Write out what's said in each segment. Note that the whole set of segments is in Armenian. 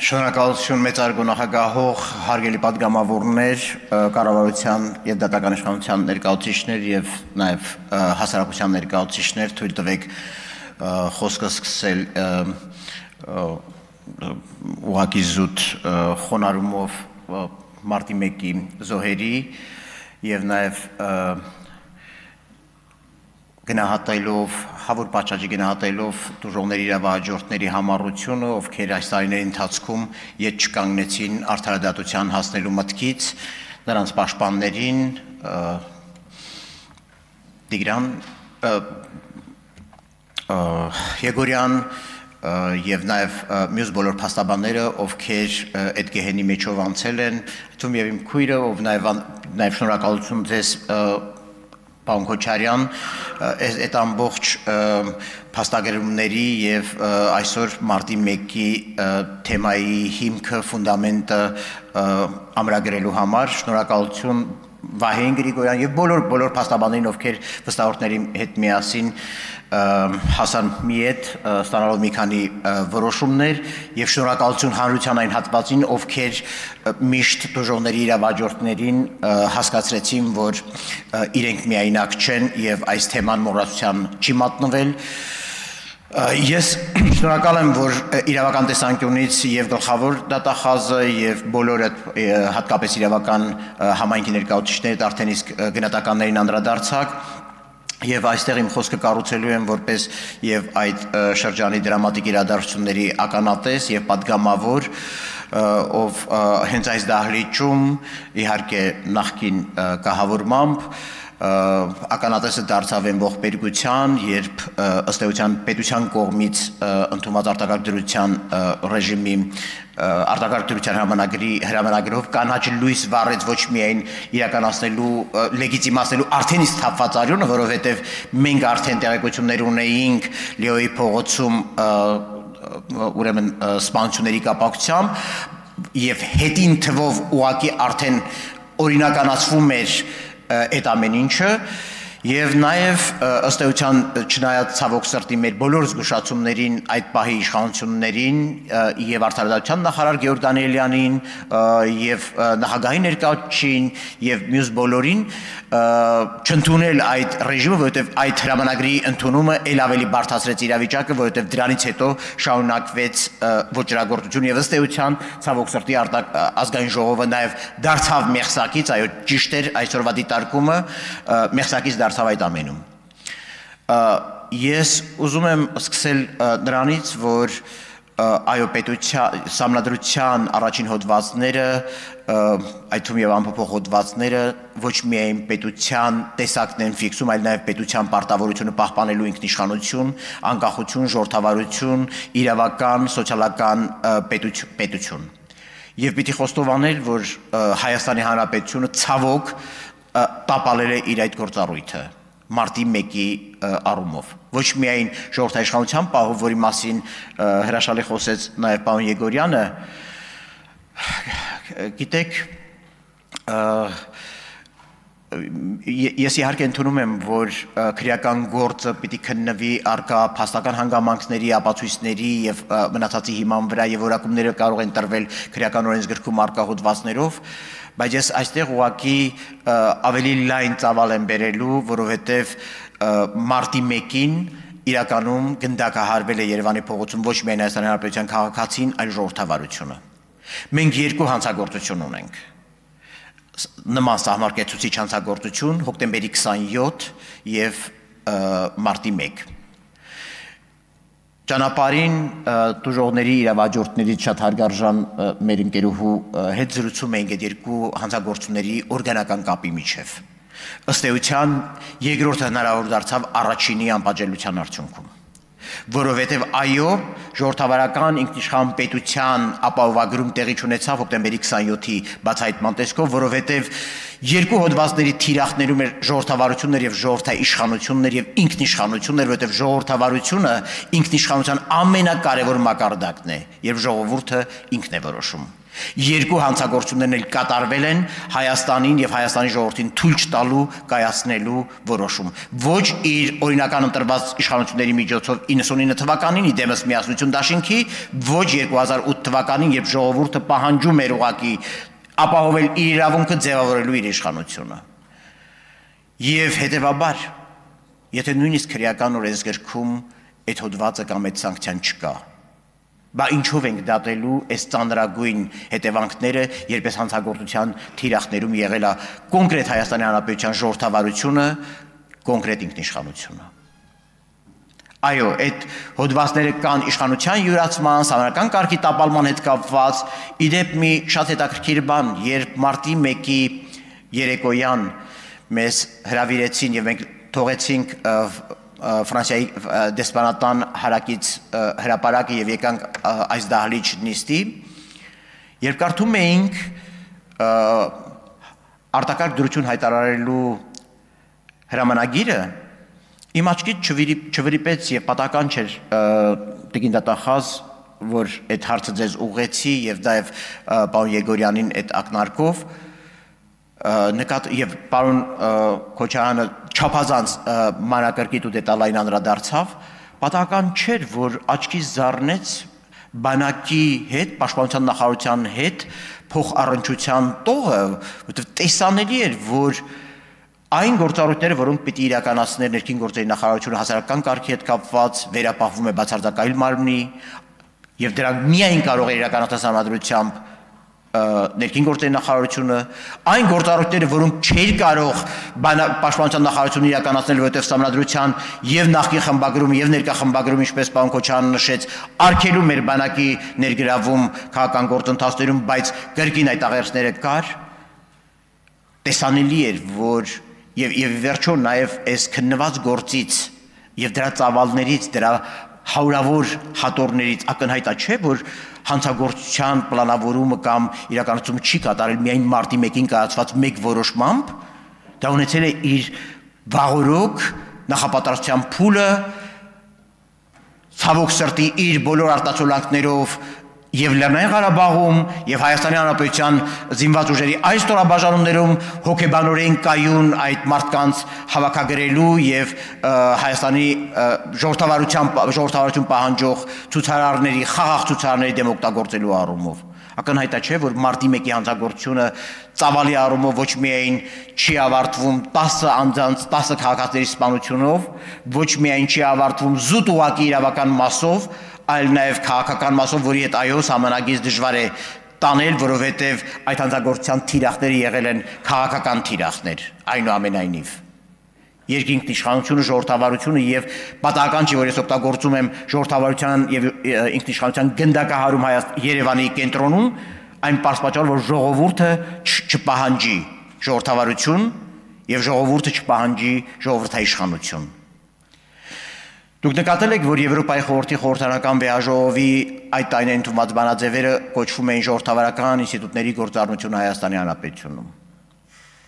Շնորհակալություն մեծարգո նախագահող, հարգելի պատգամավորներ, կառավարության եւ դատական իշխանության ներկայացուցիչներ եւ նաեւ հասարակության ներկայացուցիչներ, թույլ տվեք խոսքը սկսել ուղղակի զուտ խոնարհումով մարտի 1-ի զոհերի եւ նաեւ գնահատելով հավուր պատշաճի գնահատելով դժողների իրավահաջորդների համառությունը, ովքեր այս տարիների ընթացքում ետ չկանգնեցին արդարադատության հասնելու մտքից, նրանց պաշտպաններին Տիգրան Եգորյան եւ նաեւ մյուս բոլոր փաստաբանները, ովքեր այդ գեհենի մեջով անցել են, թվում եւ իմ քույրը, ով նաեւ շնորհակալություն ձեզ Պարոն Քոչարյան, այդ ամբողջ փաստագրումների եւ այսօր մարտի 1-ի թեմայի հիմքը, ֆունդամենտը ամրագրելու համար շնորհակալություն Վահեին Գրիգորյան եւ բոլոր փաստաբաններին, ովքեր վստահորդների հետ միասին հասան մի հետ ստանալով մի քանի որոշումներ եւ շնորհակալություն հանրության այն հատվածին, ովքեր միշտ դժողների իրավահաջորդներին հասկացրեցին, որ իրենք միայնակ չեն եւ այս թեման մոռացության չի մատնվել։ Ես շնորհակալ եմ, որ իրավական տեսանկյունից եւ գլխավոր դատախազը եւ բոլորը հատկապես իրավական համայնքի ներկայացուցիչներդ արդեն իսկ գնահատականներին անդրադարձակ եւ այստեղ իմ խոսքը կառուցելու եմ որպես եւ այդ շրջանի դրամատիկ իրադարձությունների ականատես եւ պատգամավոր, ով հենց այս դահլիճում իհարկե նախկին կահավորմամբ ականատեսը դարձավ են ողբերգության, երբ ըստ էության պետության կողմից ընդունված արտակարգ դրության ռեժիմի արտակարգ դրության հրամանագրով կանաչ լույս վառեց ոչ միայն իրականացնելու լեգիտիմացնելու արդեն իսկ թափված արյունը, որովհետև մենք արդեն տեղեկություններ ունեինք Լեոյի փողոցում ուրեմն սպանությունների կապակցությամբ եւ հետին թվով ուղղակի արդեն օրինականացվում էր այդ ամեն ինչը եւ նաեւ ըստ էության չնայած ցավոք սրտի մեր բոլոր զգուշացումներին այդ պահի իշխանություններին եւ արդարադատության նախարար Գեորգ Դանիելյանին եւ նախագահի ներկայացուցիչին եւ մյուս բոլորին չընդունել այդ ռեժիմը, որովհետեւ այդ հրամանագրի ընդունումը ել ավելի բարդացրեց իրավիճակը, որովհետեւ դրանից հետո շարունակվեց ոչրագործություն եւ ըստ էության ցավոք սրտի ազգային ժողովը նաեւ դարձավ մեղսակից, այո ճիշտ էր այսօրվա դիտարկումը մեղսակից դարձավ այդ ամենում։ Ես ուզում եմ սկսել նրանից, որ այո պետության սահմանադրության առաջին հոդվածները, այդ թվում եւ անփոփոխ հոդվածները ոչ միայն պետության տեսակն են ֆիքսում, այլ նաեւ պետության պարտավորությունը պահպանելու ինքնիշխանություն, անկախություն, ժողովրդավարություն, իրավական, սոցիալական պետություն։ Եվ պիտի խոստովանել, որ Հայաստանի Հանրապետությունը ցավոք տապալել է իր այդ գործառույթը մարտի 1-ի առումով։ Ոչ միայն ժողովրդաիշխանության պահով, որի մասին հրաշալի խոսեց նաև պարոն Եգորյանը, գիտեք, ես իհարկե ընդունում եմ, որ քրեական գործը պիտի քննվի առկա փաստական հանգամանքների, ապացույցների եւ մնացածի հիման վրա եւ որակումները կարող են տրվել քրեական օրենսգրքում առկա հոդվածներով, բայց ես այստեղ ուղղակի ավելի լայն ծավալ եմ բերելու, որովհետև մարտի 1-ին իրականում գնդակահարվել է Երևանի փողոցում ոչ միայն Հայաստանի Հանրապետության քաղաքացին, այլ ժողովրդավարությունը։ Մենք երկու հանցագործություն ունենք։ Նման սահմարկեցուցիչ հանցագործություն հոկտեմբերի 27 եւ մարտի 1։ Ճանապարհին դժողների իրավահաջորդներից շատ հարգարժան մեր ընկերուհու հետ զրուցում էինք այդ երկու հանցագործությունների օրգանական կապի միջև։ Ըստ էության երկրորդը հնարավոր դարձավ առաջինի անպատժելիության արդյունքում, որովհետև այո ժողովրդավարական ինքնիշխան պետության ապահովագրում տեղի ունեցավ հոկտեմբերի 27-ի բացահայտման տեսքով, որովհետև երկու հոդվածների թիրախներում էր ժողովրդավարություններ եւ ժողովրդաիշխանություններ եւ ինքնիշխանություններ, որովհետև ժողովրդավարությունը ինքնիշխանության ամենակարևոր մակարդակն է, երբ ժողովուրդը ինքն է որոշում։ Երկու հանցագործություններն էլ կատարվել են Հայաստանին եւ Հայաստանի ժողովրդին թույլ չտալու կայացնելու որոշում։ Ոչ իր օրինական ընտրված իշխանությունների միջոցով 99 թվականին իդեմս միասնություն դաշինքի, ոչ 2008 թվականին, երբ ժողովուրդը պահանջում էր ուղղակի ապահովել իր իրավունքը ձևավորելու իր իշխանությունը։ Եվ հետեւաբար, եթե նույնիսկ քրեական օրենսգրքում այդ հոդվածը կամ այդ սանկցիան չկա, բա ինչով ենք դատելու այս ծանրագույն հետևանքները, երբ այս հանցագործության թիրախներում եղել է կոնկրետ Հայաստանի Հանրապետության ժողովրդավարությունը, կոնկրետ ինքնիշխանությունը։ Այո, այդ հոդվածները կան իշխանության յուրացման, սահմանական կարգի տապալման հետ կապված, իդեպ մի շատ հետաքրքիր բան, երբ մարտի 1-ի երեկոյան մեզ հրավիրեցին եւ մենք թողեցինք Ֆրանսիայի դեսպանատան հարակից հրապարակը եւ եկանք այս դահլիճ նիստի, երբ կարդում էինք արտակարգ դրություն հայտարարելու հրամանագիրը, իմ աչքից չվրիպեց եւ պատահական չէր տիկին դատախազ, որ այդ հարցը ձեզ ուղղեցի եւ նաեւ պարոն Եգորյանին այդ ակնարկով եւ պարոն Քոչարյանը չափազանց մանրակրկիտ ու դետալային անդրադարձավ, պատահական չէր, որ աչքից զառնեց բանակի հետ, պաշտպանության նախարարության հետ փոխառնչության տողը, որտեղ տեսանելի էր, որ այն գործառույթները, որոնք պիտի իրականացներ ներքին գործերի նախարարությունը հասարակական կարգի հետ կապված, վերապահվում է բացարձակայել մարմնի եւ դրանք միայն կարող է իրականացնել համադրությամբ ներքին գործերի նախարարությունը, այն գործառույթները, որոնք չէր կարող պաշտպանության նախարարությունը իրականացնել, որովհետև համադրության եւ նախկին խմբագրումը եւ ներկա խմբագրումը, ինչպես պարոն Քոչարյանը նշեց, արգելում էր բանակի ներգրավում քաղաքական գործընթացներում, բայց գրքին այդ աղերսները կար, տեսանելի էր, որ եւ վերջո նաեւ այս քննված գործից եւ դրա ծավալներից, դրա հարյուրավոր հատորներից ակնհայտ չէ, որ հանցագործության պլանավորումը կամ իրականացումը չի կատարել միայն մարտի 1-ին կայացված մեկ որոշմամբ, դա ունեցել է իր վաղօրոք նախապատրաստության փուլը, ցավոք սրտի իր բոլոր արտացոլանքներով եւ Լեռնային Ղարաբաղում եւ Հայաստանի Հանրապետության զինված ուժերի այս ստորաբաժանումներում հոգեբանորեն կայուն այդ մարդկանց հավաքագրելու եւ Հայաստանի ժողովրդավարություն պահանջող ցուցարարների, խաղաղ ցուցարարների դեմ օգտագործելու առումով։ Ակնհայտ չէ, որ մարտի 1-ի հանցագործությունը ծավալի առումով ոչ միայն չի ավարտվում 10 անձանց 10 քաղաքացիների սպանությունով, ոչ միայն չի ավարտվում զուտ ուղղակի իրավական մասով, այլ նաև քաղաքական մասով, որի հետ այո սահմանագից դժվար է տանել, որովհետև այդ հանցագործության թիրախները եղել են քաղաքական թիրախներ, այնուամենայնիվ։ Երկինք իշխանությունը, ժողովրդավարությունը եւ պատահական չի, որ ես օգտագործում եմ ժողովրդավարության եւ ինքնիշխանության գնդակահարում Երևանի կենտրոնում, այն պարզ պատճառով, որ ժողովուրդը չպահանջի ժողովրդավարություն եւ ժողովուրդը չպահանջի ժողովրդաիշխանություն։ Դուք նկատել եք, որ Եվրոպայի խորհրդի խորհրդարանական վեաժողովի այդ տարիներին ընդունված բանաձևերը կոչվում էին ժողովրդավարական ինստիտուտների գործառնությունը Հայաստանի Հանրապետությունում։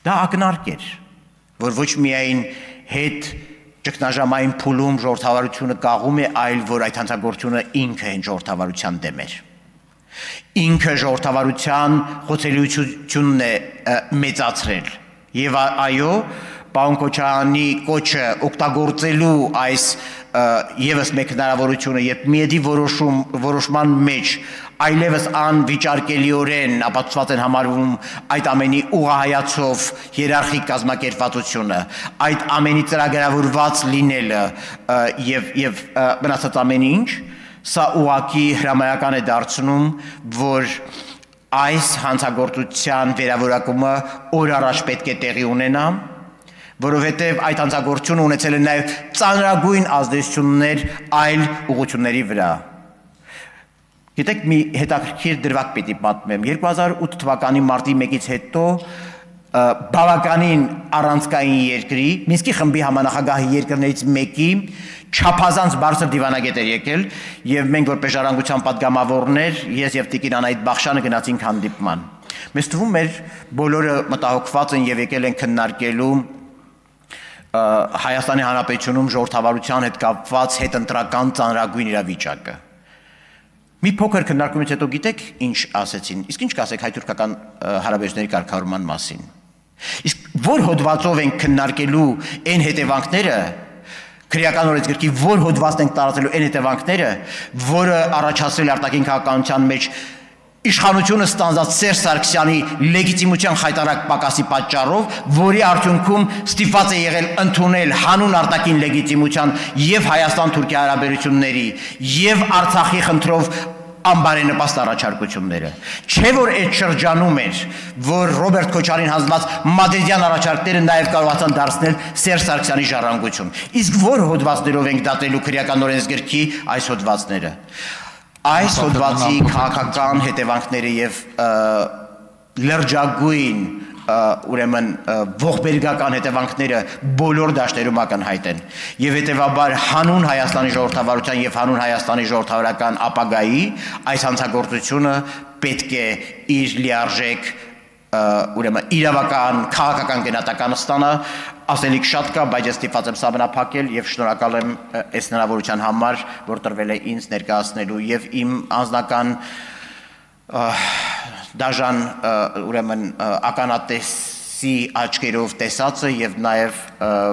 Դա ակնարկ էր, որ ոչ միայն հետ ճգնաժամային փուլում ժողովրդավարությունը կաղում է, այլ որ այդ հանցագործությունը ինքը հենց ժողովրդավարության դեմ էր։ Ինքը ժողովրդավարության խոցելիությունն է մեծացրել։ Եվ այո, պարոն Քոչարյանի կոչը օգտագործելու այս եւս մեկ հնարավորությունը, երբ միեդի որոշման մեջ այլևս անվիճարկելիորեն ապացուցված են համարվում այդ ամենի ուղղահայացով հիերարխիկ կազմակերպվածությունը, այդ ամենի ծրագրավորված լինելը եւ մնացած ամեն ինչ, սա ուղղակի հրամայական է դարձնում, որ այս հանցագործության վերավորակումը օր առաջ պետք է տեղի ունենա, որովհետև այդ հանցագործությունը ունեցել է նաև ծանրագույն ազդեցություններ այլ ուղղությունների վրա։ Գիտեք, մի հետաքրքիր դրվագ պիտի պատմեմ։ 2008 թվականի մարտի 1-ից հետո բավականին առանցքային երկրի, Մինսկի խմբի համանախագահ երկրներից մեկի չափազանց բարձր դիվանագետ էր եկել, եւ մենք որպես ժառանգության պատգամավորներ, ես եւ տիկին Անահիտ Բախշյանը գնացինք հանդիպման։ Մեզ թվում էր բոլորը մտահոգված են եւ եկել են քննարկելու Հայաստանի Հանրապետությունում ժողովրդավարության հետ կապված հետընտրական ծանրագույն իրավիճակը։ Մի փոքր քննարկումից հետո գիտեք ինչ ասեցին, իսկ ինչ կասեք հայ-թուրքական հարաբերությունների կարգավորման մասին։ Իսկ որ հոդվածով ենք քննարկելու այն հետևանքները, քրեական օրենսգրքի որ հոդվածն ենք տարածելու այն հետևանքները, որը առաջացրել արտաքին քաղաքականության մեջ իշխանությունը ստանձնած Սերժ Սարգսյանի լեգիտիմության խայտարակ պակասի պատճառով, որի արդյունքում ստիպված է եղել ընդունել հանուն արտաքին լեգիտիմության եւ Հայաստան-Թուրքիա հարաբերությունների եւ Արցախի խնդրով անբարենպաստ առաջարկությունները։ Չէ որ այդ շրջանում էր, որ Ռոբերտ Քոչարին հանձնված մադրիդյան առաջարկները նաև կարողացան դարձնել Սերժ Սարգսյանի ժառանգություն։ Իսկ որ հոդվածներով ենք դատելու քրեական օրենսգրքի այս հոդվածները։ Այս հոդվածի քաղաքական հետևանքները եւ լրջագույն ուրեմն ողբերգական հետևանքները բոլոր դաշտերում ակնհայտ են եւ հետեւաբար հանուն Հայաստանի ժողովրդավարության եւ հանուն Հայաստանի ժողովրդավարական ապագայի այս հանցագործությունը պետք է իր լիարժեք ուրեմն իրավական քաղաքական գնահատականը ստանա ասելիք շատ կա բայց ես ստիպված եմ սահմանափակել եւ շնորհակալ եմ այս հնարավորության համար որ տրվել է ինձ ներկայացնելու եւ իմ անձնական դաժան ուրեմն ականատեսի աչքերով տեսածը եւ նաեւ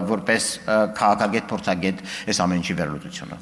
որպես քաղաքագետ փորձագետ այս ամենի վերլուծությունը